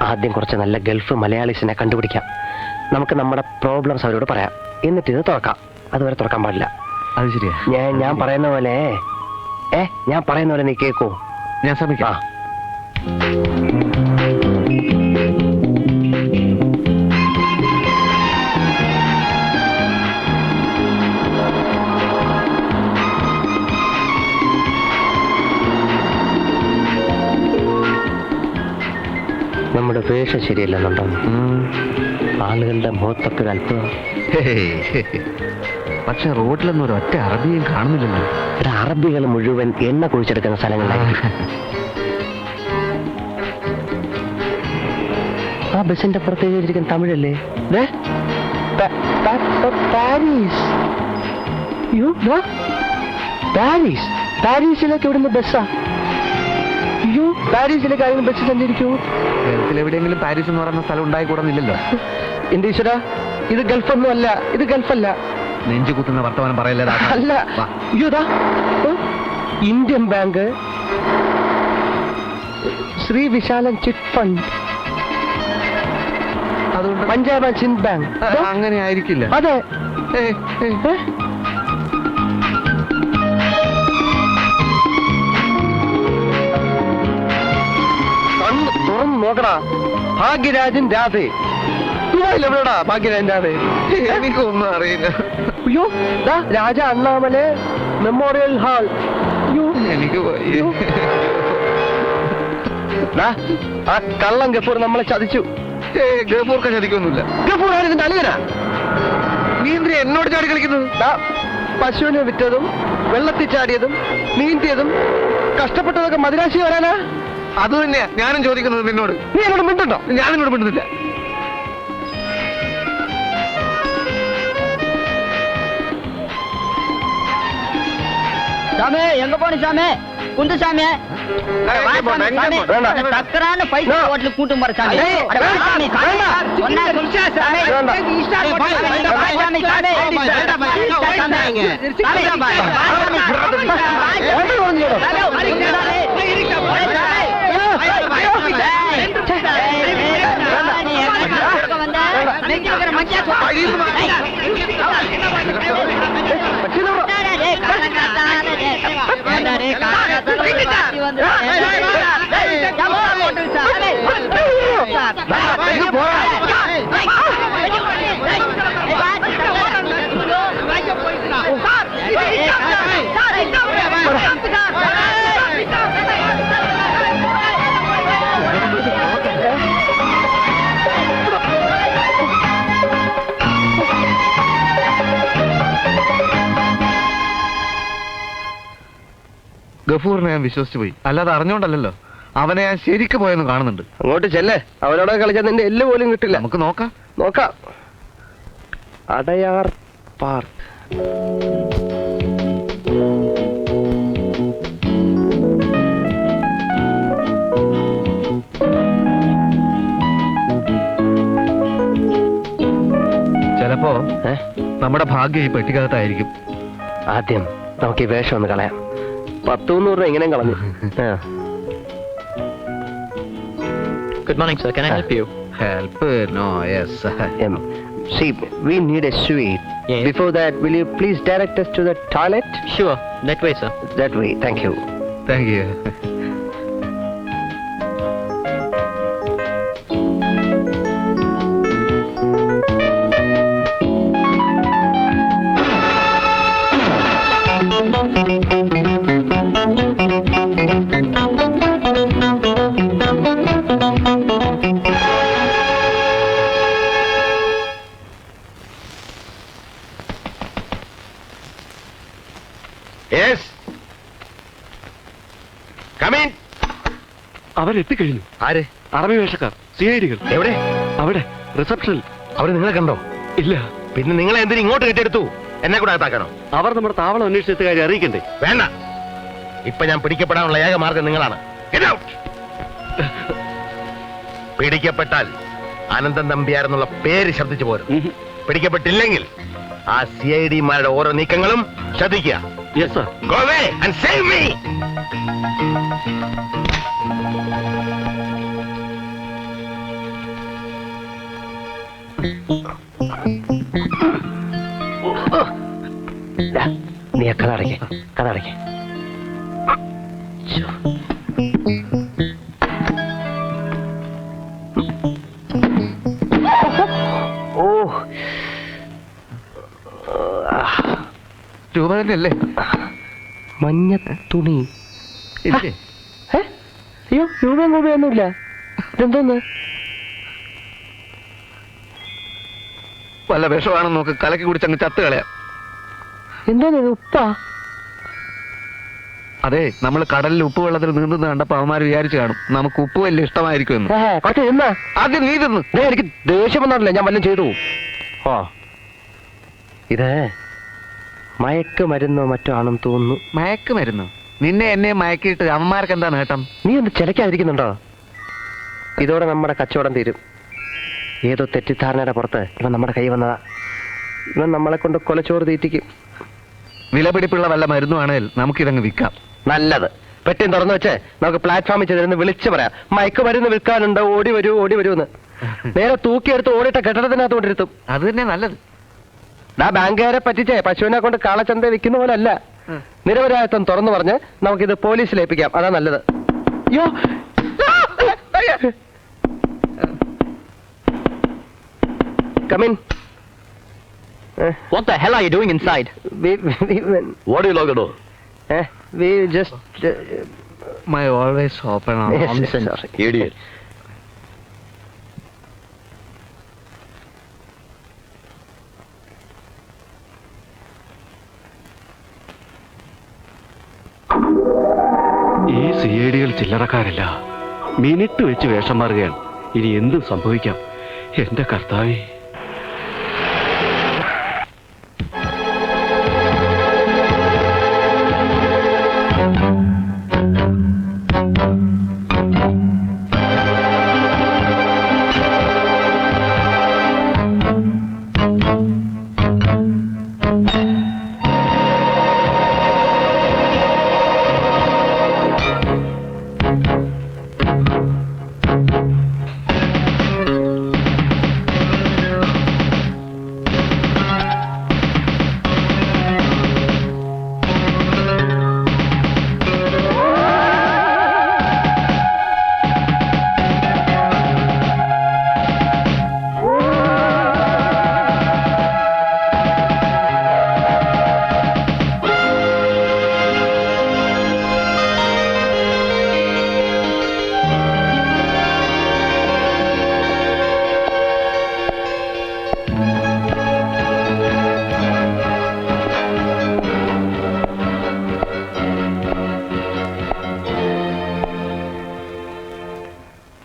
ആദ്യം കുറച്ച് നല്ല ഗൾഫ് മലയാളീസിനെ കണ്ടുപിടിക്കാം. നമുക്ക് നമ്മുടെ പ്രോബ്ലംസ് അവരോട് പറയാം. എന്നിട്ട് ഇത് തുറക്കാം. അതുവരെ തുറക്കാൻ പാടില്ല. അത് ശരിയാ. ഞാൻ പറയുന്ന പോലെ ഞാൻ പറയുന്ന പോലെ നീ കേൾക്കൂ. ഞാൻ ശ്രമിക്കാം. നമ്മുടെ വേഷം ശരിയല്ലെന്നുണ്ടോ? ആളുകളുടെ മുഖത്തൊക്കെ അല്പം. പക്ഷെ റോഡിലൊന്നും ഒരു ഒറ്റ അറബിയും കാണുന്നില്ലല്ലോ. അറബികൾ മുഴുവൻ എണ്ണ കുഴിച്ചെടുക്കുന്ന സ്ഥലങ്ങളിലായിരിക്കും. ആ ബസിന്റെ പുറത്തേക്ക് വെച്ചിരിക്കുന്ന തമിഴല്ലേ? പാരീസ്. പാരീസ്. പാരീസിലേക്ക് ഇവിടുന്ന് ബസ്സാ? അയ്യോ, പാരീസിലേക്ക് ആയിരുന്നു ബസ് സഞ്ചരിക്കൂ. എവിടെയെങ്കിലും പാരീസ് എന്ന് പറയുന്ന സ്ഥലം ഉണ്ടായിക്കൂടുന്നില്ലല്ലോ. എന്റെ ഈശ്വരാ, ഇത് ഗൾഫൊന്നും അല്ല. ഇത് ഗൾഫല്ല. നെഞ്ചു കുത്തുന്ന വർത്തമാനം പറയല്ലേ. അല്ല. അയ്യോതാ, Indian bank, Shri Vishalan chit fund, അതുകൊണ്ട് പഞ്ചാബ് ആൻഡ് സിന്ധ് ബാങ്ക്. അങ്ങനെ ആയിരിക്കില്ല. അതെ. തുറന്നു നോക്കടാ. ഭാഗ്യരാജൻ രാധേ. എവിടെടാ ഭാഗ്യരാജൻ രാധേ? എനിക്കൊന്നും അറിയില്ല. അയ്യോ, രാജ അണ്ണാമലെ മെമ്മോറിയൽ ഹാൾ. എനിക്ക് ആ കള്ളം ഗഫൂർ നമ്മളെ ചതിച്ചു. ഗഫൂർക്ക് ചതിക്കൊന്നുമില്ല. ഗഫൂർ ആയിരുന്നു അളിയനാ. നീ എന്തിനാ എന്നോട് ചാടി കളിക്കുന്നത്? പശുവിനെ വിറ്റതും വെള്ളത്തിൽ ചാടിയതും നീന്തിയതും കഷ്ടപ്പെട്ടതൊക്കെ മദിരാശി വരാനാ? അത് തന്നെയാ ഞാനും ചോദിക്കുന്നത് നിന്നോട്. നീ എന്നോട് മിണ്ടുണ്ടോ? ഞാനെന്നോട് മിണ്ടുന്നില്ല. சாமி எங்க போன சாமி? குண்டு சாமி டக்கரான பைசா ஹோட்டலுக்கு கூட்டும் போற சாமி. ഗഫൂറിനെ ഞാൻ വിശ്വസിച്ചു പോയി. അല്ലാതെ അറിഞ്ഞോണ്ടല്ലോ. അവനെ ഞാൻ ശരിക്കും പോയെന്ന് കാണുന്നുണ്ട്. അങ്ങോട്ട് ചെല്ലേ. അവരോട് കളിച്ചാൽ നിന്റെ എല്ല് പോലും കിട്ടില്ല. നമുക്ക് നോക്കാം. അടയാർ പാർക്ക്. ചിലപ്പോ നമ്മുടെ ഭാഗ്യം ഈ പെട്ടിക്കകത്തായിരിക്കും. ആദ്യം നമുക്ക് ഈ വേഷം ഒന്ന് കളയാം. 100 രൂപ എങ്ങനെയും കളഞ്ഞു. Good morning, sir. Can I help you? Help? No, yes. See, we need a suite. Yes. Before that, will you please direct us to the toilet? Sure. That way, sir. That way. Thank you. Thank you. Yes. Come in. അവരെത്തിക്കഴിഞ്ഞു. ആര്? അറബി വേഷക്കാർ, സിഐഡികൾ. എവിടെ? അവിടെ റിസപ്ഷനിൽ. അവർ നിങ്ങളെ കണ്ടോ? ഇല്ല. പിന്നെ നിങ്ങളെ എന്തിനു ഇങ്ങോട്ട് കെട്ടിയെടുത്തു? എന്നെ കൂടെ അകത്താക്കണോ? അവർ നമ്മുടെ താവളം അന്വേഷിച്ച കാര്യം അറിയിക്കണ്ടേ? വേണ്ട. ഇപ്പൊ ഞാൻ പിടിക്കപ്പെടാനുള്ള ഏക മാർഗം നിങ്ങളാണ്. Get out. പിടിക്കപ്പെട്ടാൽ അനന്തൻ നമ്പ്യാരെന്നുള്ള പേര് ശബ്ദിച്ചു പോരും. പിടിക്കപ്പെട്ടില്ലെങ്കിൽ ആ CID-മാരുടെ ഓരോ നീക്കങ്ങളും ശ്രദ്ധിക്കുക. Yes sir. Go away and save me. ദാ, നീ കഥ അടയ്ക്കേ, കഥ അടയ്ക്കേ. ഓ രൂപ തന്നെയല്ലേ? മഞ്ഞ തുണി. ഇല്ലേ? അയ്യോ, രൂപയൊന്നുമില്ല. ഇതെന്തോന്ന്? വല്ല വിഷമാണെന്ന് നോക്ക്, കലക്കി കുടിച്ചങ്ങ് ചത്ത് കളയാം. എന്തോന്ന് ഇത്? ഉപ്പാ? അതെ, നമ്മൾ കടലിൽ ഉപ്പ് വെള്ളത്തിൽ നീന്തുന്ന കണ്ടപ്പോ അവന്മാര് വിചാരിച്ചു കാണും നമുക്ക് ഉപ്പ് വലിയ ഇഷ്ടമായിരിക്കും എന്ന്. കുറച്ച് തിന്നാ. ആദ്യം നീ തിന്ന്. എനിക്ക് ദേഷ്യം വന്നിട്ടില്ല, ഞാൻ വല്ലതും ചെയ്തു. ഓ, ഇത് മയക്കുമരുന്നോ മറ്റോ ആണെന്ന് തോന്നുന്നു. മയക്കുമരുന്നോ? നിന്നെ എന്നെ മയക്കിയിട്ട് അമ്മമാർക്ക് എന്താ നേട്ടം? നീ ഒന്ന് ചിലക്കാതിരിക്കുന്നുണ്ടോ? ഇതോടെ നമ്മുടെ കച്ചവടം തീരും. ഏതോ തെറ്റിദ്ധാരണയുടെ പുറത്ത് ഇവൻ നമ്മുടെ കൈ വന്നതാ. ഇവൻ നമ്മളെ കൊണ്ട് കൊലച്ചോറ് തീറ്റിക്കും. വിലപിടിപ്പുള്ള വല്ല മരുന്നുവാണെങ്കിൽ നമുക്കിതങ്ങ് വിൽക്കാം. നല്ലത്. പെട്ടിയും തുറന്നു വെച്ച് നമുക്ക് പ്ലാറ്റ്ഫോമിൽ ചെന്നിരുന്ന് വിളിച്ചു പറയാം, മയക്കുമരുന്ന് വിൽക്കാനുണ്ട്, ഓടി വരൂ ഓടി വരൂ എന്ന്. നേരെ തൂക്കിയെടുത്ത് ഓടിട്ട കെട്ടിടത്തിനകത്ത് കൊണ്ടിരുത്തും. അത് തന്നെ നല്ലത്. ബാങ്കുകാരെ പറ്റിച്ചേ പശുവിനെ കൊണ്ട് കാളച്ചന്ത വിൽക്കുന്ന പോലെ അല്ല. നിരപരാധിത്വം തുറന്നു പറഞ്ഞ് നമുക്കിത് പോലീസിൽ ഏൽപ്പിക്കാം. അതാ നല്ലത്. അയ്യോ, come in. What the hell are you doing inside? What do you lock the door? We just my always open. yes, sorry. Idiot. ഈ CID-കൾ ചില്ലറക്കാരല്ല. മിനിറ്റ് വെച്ച് വേഷം മാറുകയാണ്. ഇനി എന്തും സംഭവിക്കാം. എന്റെ കർത്താവേ.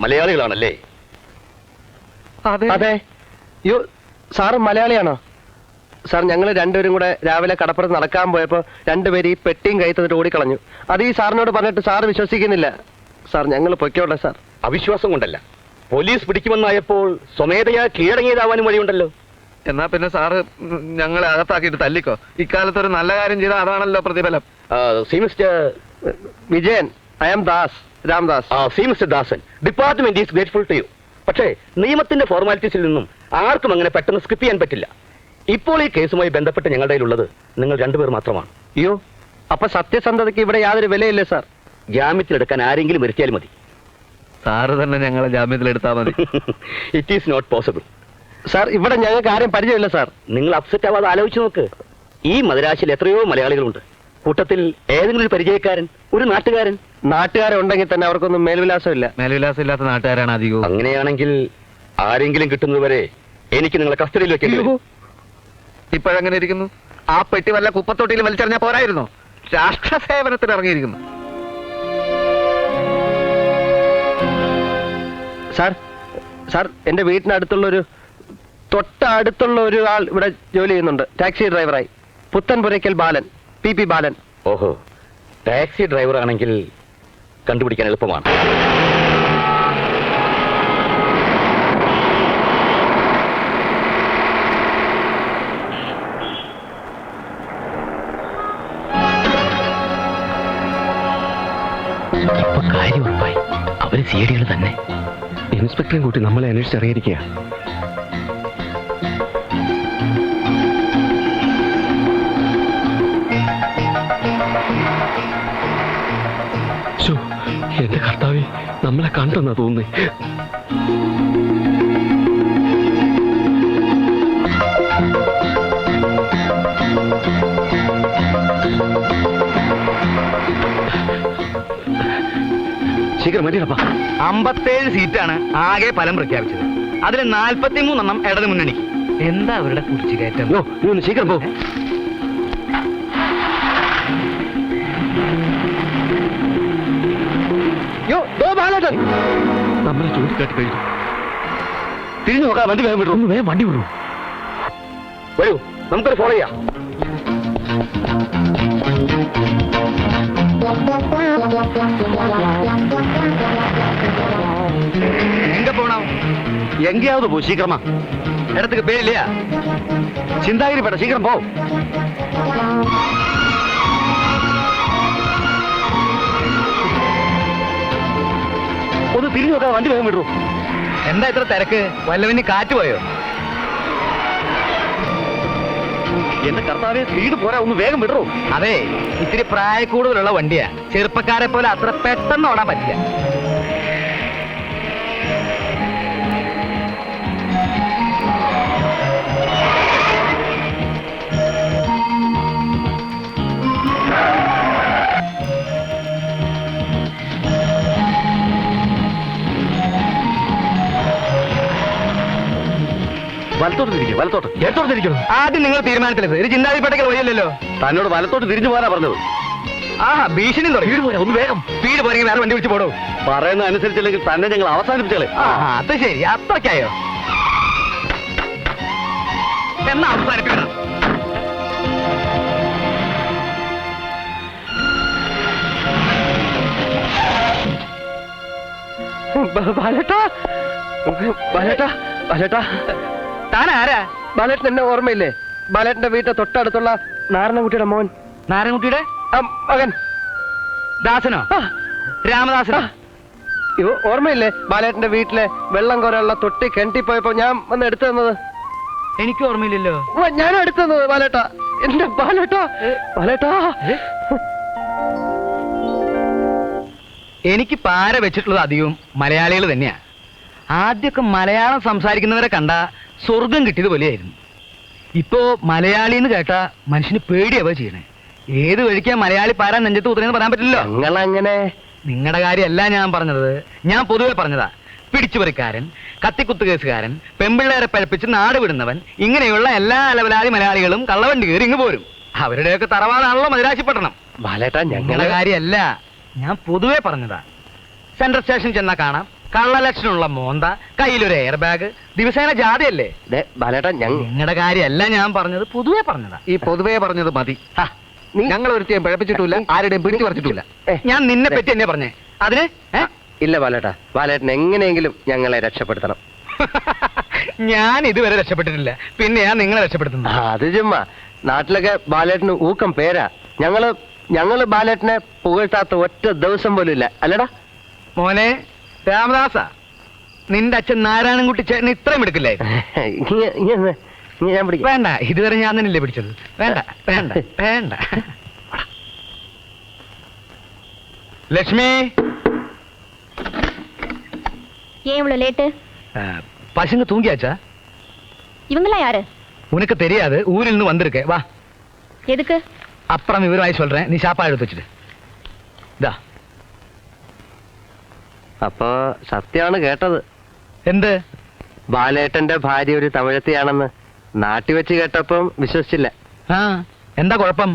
മലയാളികളാണല്ലേ? അതെ. യോ, സാറ് മലയാളിയാണോ? സാർ, ഞങ്ങൾ രണ്ടുപേരും കൂടെ രാവിലെ കടപ്പുറത്ത് നടക്കാൻ പോയപ്പോ രണ്ടുപേരും ഈ പെട്ടിയും കൈ തന്നിട്ട് ഓടിക്കളഞ്ഞു. അത് ഈ സാറിനോട് പറഞ്ഞിട്ട് സാറ് വിശ്വസിക്കുന്നില്ല. സാർ, ഞങ്ങൾ പൊയ്ക്കോട്ടെ സാർ. അവിശ്വാസം കൊണ്ടല്ല, പോലീസ് പിടിക്കുമെന്നായപ്പോൾ സ്വമേധയാ കീഴടങ്ങിയതാവാനും വഴിയുണ്ടല്ലോ. എന്നാ പിന്നെ സാറ് ഞങ്ങളെ അകത്താക്കിയിട്ട് തല്ലിക്കോ. ഇക്കാലത്ത് ഒരു നല്ല കാര്യം ചെയ്താൽ അതാണല്ലോ പ്രതിഫലം. Vijayan, I am Das, Ramdas. Mister Dasan, department is grateful to you. പക്ഷേ നിയമത്തിന്റെ ഫോർമാലിറ്റീസിൽ നിന്നും ആർക്കും അങ്ങനെ പെട്ടെന്ന് സ്കിപ്പ് ചെയ്യാൻ പറ്റില്ല. ഇപ്പോൾ ഈ കേസുമായി ബന്ധപ്പെട്ട് ഞങ്ങളുടെ കയ്യിലുള്ളത് നിങ്ങൾ രണ്ടുപേർ മാത്രമാണ്. അയ്യോ, അപ്പൊ സത്യസന്ധതയ്ക്ക് ഇവിടെ യാതൊരു വിലയില്ലേ സാർ? ജാമ്യത്തിലെടുക്കാൻ ആരെങ്കിലും വരുത്തിയാൽ മതി. സാറ് തന്നെ ഞങ്ങളെ ജാമ്യത്തിലെടുത്താൽ മതി. It is not possible. Sir, ഇവിടെ ഞങ്ങൾക്ക് ആരെയും പരിചയമില്ല സാർ. നിങ്ങൾ അപ്സെറ്റ് ആവാതെ ആലോചിച്ച് നോക്ക്. ഈ മദരാശിയിൽ എത്രയോ മലയാളികളുണ്ട്. കൂട്ടത്തിൽ ഏതെങ്കിലും ഒരു പരിചയക്കാരൻ, ഒരു നാട്ടുകാരൻ. നാട്ടുകാരെ ഉണ്ടെങ്കിൽ തന്നെ അവർക്കൊന്നും മേൽവിലാസമില്ല. മേൽവിലാസം ഇല്ലാത്ത നാട്ടുകാരാണ് അധികവും. അങ്ങനെയാണെങ്കിൽ ആരെങ്കിലും കിട്ടുന്നതുവരെ എനിക്ക് നിങ്ങളെ കസ്റ്റഡിയിൽ വെക്കേണ്ടി വരും. ഇപ്പോഴെങ്ങനെ ഇരിക്കുന്നു? ആ പെട്ടി വല്ല കുപ്പത്തൊട്ടിയിൽ വലിച്ചെറിഞ്ഞാൽ പോരായിരുന്നോ? രാഷ്ട്ര സേവനത്തിന് ഇറങ്ങിയിരിക്കുന്നു. സാർ, സാർ, എന്റെ വീട്ടിനടുത്തുള്ളൊരു തൊട്ടടുത്തുള്ള ഒരു ആൾ ഇവിടെ ജോലി ചെയ്യുന്നുണ്ട്, ടാക്സി ഡ്രൈവറായി. പുത്തൻപുരയ്ക്കൽ ബാലൻ, PP ബാലൻ. ഓഹോ, ടാക്സി ഡ്രൈവർ ആണെങ്കിൽ കണ്ടുപിടിക്കാൻ എളുപ്പമാണ്. ഇപ്പൊ കാര്യം ഉറപ്പായി, അവര് CID-കൾ തന്നെ. ഇൻസ്പെക്ടറെയും കൂട്ടി നമ്മളെ അന്വേഷിച്ചറിയിരിക്കുക. നമ്മളെ കണ്ടെന്നാ തോന്നുന്നേ. ശീഘ്രം മതിയപ്പാ. 57 സീറ്റാണ് ആകെ ഫലം പ്രഖ്യാപിച്ചത്. അതിൽ 43 ഇടത് മുന്നണിക്ക്. എന്താ അവരുടെ കുറിച്ചുകയറ്റം? നീ ഒന്ന് ശീഘ്രം പോ. നമ്മളെ ചൂണ്ടിക്കാട്ടി കഴിഞ്ഞു. തിരിഞ്ഞു നോക്കാം. വണ്ടി വേഗം വിടൂ. ഒന്ന് വേഗം വണ്ടി വിടൂ. വരൂ, നമുക്കൊരു ഫോളോ ചെയ്യാം. എങ്ക പോണം? എങ്കയാവത് പോ. ശീഘ്രമാ. இடத்துக்கு பேர் இல்லையா? ചിന്താഗിരി പേട്ട. ശീഘ്രം പോ. ഒന്ന് തിരിഞ്ഞു നോക്കാം. വണ്ടി വേഗം വിടൂ. എന്താ ഇത്ര തിരക്ക്? വല്ലവന് കാറ്റ് പോയോ? എന്റെ കർത്താവെ, സ്പീഡ് പോരാ. ഒന്ന് വേഗം വിടൂ. അതെ, ഇത്തിരി പ്രായക്കൂടുതലുള്ള വണ്ടിയാ. ചെറുപ്പക്കാരെ പോലെ അത്ര പെട്ടെന്ന് ഓടാൻ പറ്റില്ല. വലത്തോട്ട് തിരിക്കും. വലത്തോട്ട്. എടുത്തോട്ട് തിരിക്കണം. ആദ്യം നിങ്ങൾ തീരുമാനത്തിലെത്. ഒരു ചിന്താതിപ്പെട്ടെങ്കിൽ വഴിയല്ലോ. തന്നോട് വലത്തോട്ട് തിരിഞ്ഞു പോരാ പറഞ്ഞത്. ഭീഷണി സ്പീഡ് പോരാ. ഒന്ന് വേഗം. സ്പീഡ് പോരെങ്കിൽ വേറെ വണ്ടി വിളിച്ച് പോടോ. പറയുന്ന അനുസരിച്ചില്ലെങ്കിൽ തന്നെ ഞങ്ങൾ അവസാനിപ്പിച്ചാലേ. അത് ശരി, അത്രയ്ക്കായോ? എന്നാ അവസാനിപ്പിക്കണം. ബാലേട്ടാ, ബാലേട്ടാ, ബാലേട്ടാ, താൻ ആരാ? ബാലേട്ടൻ എന്നെ ഓർമ്മയില്ലേ? ബാലേട്ടന്റെ വീട്ടിൽ തൊട്ടടുത്തുള്ള നാരായണൻകുട്ടിയുടെ മോൻ. നാരായണൻകുട്ടിയുടെ മകൻ ദാസനോ? രാമദാസനോ? ഇവ ഓർമ്മയില്ലേ? ബാലേട്ടന്റെ വീട്ടിലെ വെള്ളം കോരാനുള്ള തൊട്ടി കിണറ്റിപ്പോയപ്പോ ഞാൻ വന്ന് എടുത്തു തന്നത്. എനിക്ക് ഓർമ്മയില്ലല്ലോ. ഞാനും എടുത്തു തന്നത് ബാലേട്ടാ. എന്റെ ബാലേട്ടാ, ബാലേട്ടാ. എനിക്ക് പാര വെച്ചിട്ടുള്ളത് അധികവും മലയാളികൾ തന്നെയാ. ആദ്യമൊക്കെ മലയാളം സംസാരിക്കുന്നവരെ കണ്ട സ്വർഗം കിട്ടിയത് പോലെയായിരുന്നു. ഇപ്പോ മലയാളി എന്ന് കേട്ടാ മനുഷ്യന് പേടിയാവുക ചെയ്യണേ. ഏത് വഴിക്കാ മലയാളി പാരാൻ നെഞ്ചത്ത് കുത്തുന്നതെന്ന് പറയാൻ പറ്റില്ലല്ലോ. നിങ്ങളങ്ങനെ നിങ്ങളുടെ കാര്യമല്ല ഞാൻ പറഞ്ഞത്, ഞാൻ പൊതുവെ പറഞ്ഞതാ. പിടിച്ചുപറിക്കാരൻ, കത്തിക്കുത്ത് കേസുകാരൻ, പെമ്പിള്ളേരെ പഴപ്പിച്ച് നാട് വിടുന്നവൻ, ഇങ്ങനെയുള്ള എല്ലാ അലവലാതി മലയാളികളും കള്ളവണ്ടി കയറി ഇങ്ങ് പോരും. അവരുടെയൊക്കെ തറവാടാണല്ലോ മദിരാശിപ്പട്ടണം. ബാലേട്ടാ, ഞങ്ങളുടെ കാര്യമല്ല, ഞാൻ പൊതുവെ പറഞ്ഞതാ. സെൻട്രൽ സ്റ്റേഷൻ ചെന്നാ കാണാം കള്ള ലക്ഷണമുള്ള മോന്ത, കയ്യിലൊരു എയർ ബാഗ്, ദിവസേന ജാഥയല്ലേ. ബാലേട്ടാ, നിങ്ങളുടെ കാര്യമല്ല ഞാൻ പറഞ്ഞത്, പൊതുവെ പറഞ്ഞതാ. ഈ പൊതുവേ പറഞ്ഞത് മതി. ഞങ്ങൾ ഒരുത്തിയും പഴപ്പിച്ചിട്ടില്ല, ആരുടെയും പിടിച്ചു പറിച്ചിട്ടില്ല. ഞാൻ നിന്നെ പറ്റി എന്നെ പറഞ്ഞേ അതിന്? ഇല്ല ബാലേട്ടാ, ബാലേട്ടൻ എങ്ങനെയെങ്കിലും ഞങ്ങളെ രക്ഷപ്പെടുത്തണം. ഞാൻ ഇതുവരെ രക്ഷപ്പെട്ടിട്ടില്ല, പിന്നെ ഞാൻ നിങ്ങളെ രക്ഷപ്പെടുത്തുന്നു. അത് ചുമ്മാ. നാട്ടിലൊക്കെ ബാലേട്ടന് ഊക്കം പേരാ. ഞങ്ങള് ബാലേട്ടനെ പുകഴ്ത്താത്ത ഒറ്റ ദിവസം പോലും ഇല്ല, അല്ലടാ മോനെ രാമദാസ. നിന്റെ അച്ഛൻ നാരായണൻകുട്ടി ചേട്ടന് ഇത്രയും എടുക്കില്ലേ? ഞാൻ പിടിക്കാം. വേണ്ട, ഇതുവരെ ഞാൻ തന്നെയല്ലേ പിടിച്ചത്. വേണ്ട വേണ്ട വേണ്ട. ലക്ഷ്മി, ஏன் இவ்வளவு லேட்டு? பசங்க தூங்கியாச்சா? இவங்களா யாரு? உனக்கு தெரியாது, ஊரில் இருந்து வந்திருக்கேன். வா. எதுக்கு? அப்புறம் விவரமாய் சொல்றேன், நீ சாப்பாடு எடுத்து வச்சுட்டு. ദാ. അപ്പൊ സത്യമാണ് കേട്ടത്. എന്ത്? ബാലേട്ടന്റെ ഭാര്യ ഒരു തമിഴത്തിയാണെന്ന് നാട്ടി വെച്ച് കേട്ടപ്പം വിശ്വസിച്ചില്ല. എന്താ കുഴപ്പം?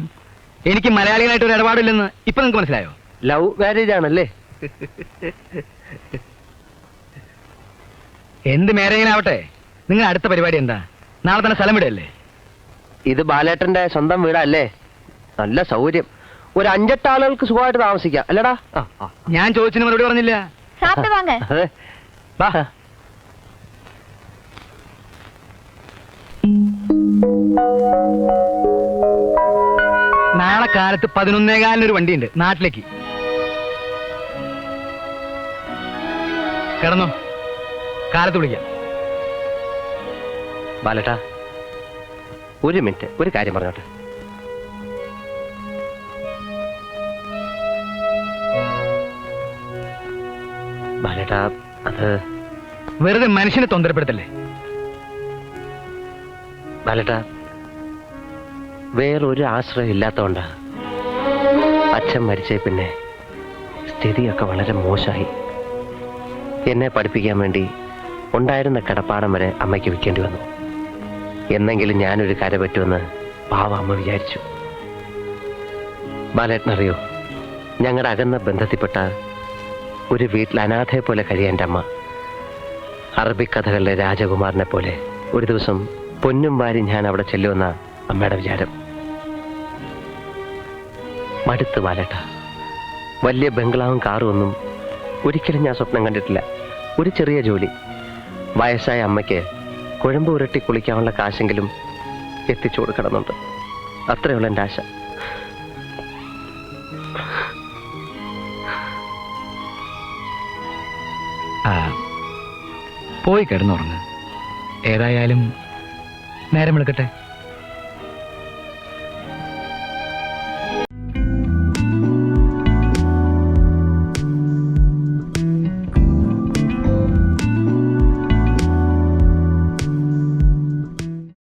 എനിക്ക് മലയാളികളായിട്ട് ഒരു ഇടപാടില്ലെന്ന് ഇപ്പൊ നിങ്ങക്ക് മനസ്സിലായോ? ലവ് മാരേജ് ആണല്ലേ? എന്ത് മാരേജിനാവട്ടെ, നിങ്ങൾ അടുത്ത പരിപാടി എന്താ? നാളെ തന്നെ സ്ഥലം വിടല്ലേ? ഇത് ബാലേട്ടന്റെ സ്വന്തം വീടല്ലേ? നല്ല സൗകര്യം. ഒരു 5-8 ആളുകൾക്ക് സുഖമായിട്ട് താമസിക്കാം, അല്ലടാ? ഞാൻ ചോദിച്ചതിന് മറുപടി പറഞ്ഞില്ല. சாப்பிட்டு வாங்க. അതെ. വാ. നാളെ കാലത്ത് 11:15 വണ്ടിയുണ്ട് നാട്ടിലേക്ക്. കിടന്നോ, കാലത്ത് വിളിക്കാം. ബാലേട്ടാ, ഒരു മിനിറ്റ്, ഒരു കാര്യം പറഞ്ഞോട്ടെ. ബാലേട്ടാ അത് വെറുതെ മനുഷ്യനെ തൊന്തരപ്പെടുത്തല്ലേ. ബാലേട്ടാ വേറൊരു ആശ്രയം ഇല്ലാത്തതുകൊണ്ടാ. അച്ഛൻ മരിച്ചേ പിന്നെ സ്ഥിതിയൊക്കെ വളരെ മോശമായി. എന്നെ പഠിപ്പിക്കാൻ വേണ്ടി ഉണ്ടായിരുന്ന കിടപ്പാടം വരെ അമ്മയ്ക്ക് വിൽക്കേണ്ടി വന്നു. എന്നെങ്കിലും ഞാനൊരു കര പറ്റുമെന്ന് പാവ അമ്മ വിചാരിച്ചു. ബാലേട്ടനറിയോ, ഞങ്ങളുടെ അകന്ന ബന്ധത്തിൽപ്പെട്ട ഒരു വീട്ടിൽ അനാഥയെ പോലെ കഴിയാൻ എൻ്റെ അമ്മ അറബിക്കഥകളിലെ രാജകുമാരനെ പോലെ ഒരു ദിവസം പൊന്നും വാരി ഞാൻ അവിടെ ചെല്ലുമെന്ന അമ്മയുടെ വിചാരം. മടുത്ത് ബാലേട്ട. വലിയ ബംഗ്ലാവും കാറും ഒന്നും ഒരിക്കലും ഞാൻ സ്വപ്നം കണ്ടിട്ടില്ല. ഒരു ചെറിയ ജോലി, വയസ്സായ അമ്മയ്ക്ക് കുഴമ്പ് ഉരുട്ടി കുളിക്കാനുള്ള കാശെങ്കിലും എത്തിച്ചു കൊടുക്കണമെന്നുണ്ട്. അത്രയുള്ള എൻ്റെ ആശ. പോയി കിടന്നുറങ്ങ്. ഏതായാലും നേരം വിളിക്കട്ടെ.